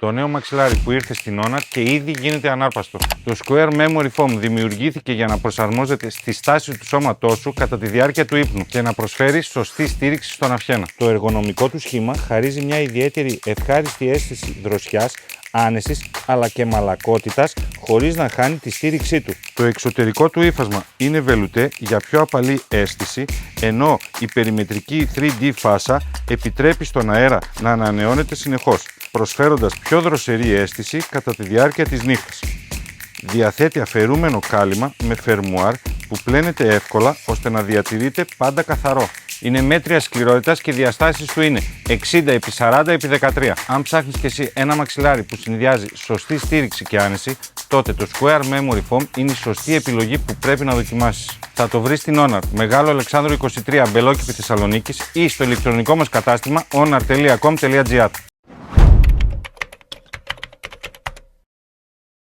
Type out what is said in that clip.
Το νέο μαξιλάρι που ήρθε στην Honor και ήδη γίνεται ανάρπαστο. Το Square Memory Foam δημιουργήθηκε για να προσαρμόζεται στη στάση του σώματός σου κατά τη διάρκεια του ύπνου και να προσφέρει σωστή στήριξη στον αυχένα. Το εργονομικό του σχήμα χαρίζει μια ιδιαίτερη ευχάριστη αίσθηση δροσιάς, άνεσης αλλά και μαλακότητας χωρίς να χάνει τη στήριξή του. Το εξωτερικό του ύφασμα είναι βελουτέ για πιο απαλή αίσθηση, ενώ η περιμετρική 3D φάσα επιτρέπει στον αέρα να ανανεώνεται συνεχώς, προσφέροντας πιο δροσερή αίσθηση κατά τη διάρκεια της νύχτας. Διαθέτει αφαιρούμενο κάλυμα με φερμουάρ που πλένεται εύκολα ώστε να διατηρείται πάντα καθαρό. Είναι μέτρια σκληρότητας και οι διαστάσεις του είναι 60x40x13. Αν ψάχνεις και εσύ ένα μαξιλάρι που συνδυάζει σωστή στήριξη και άνεση, τότε το Square Memory Foam είναι η σωστή επιλογή που πρέπει να δοκιμάσεις. Θα το βρεις στην Honor, Μεγάλο Αλεξάνδρου 23, Μπελόκηπη Θεσσαλονίκης ή στο ηλεκτρονικό μας κατάστημα honor.com.gr.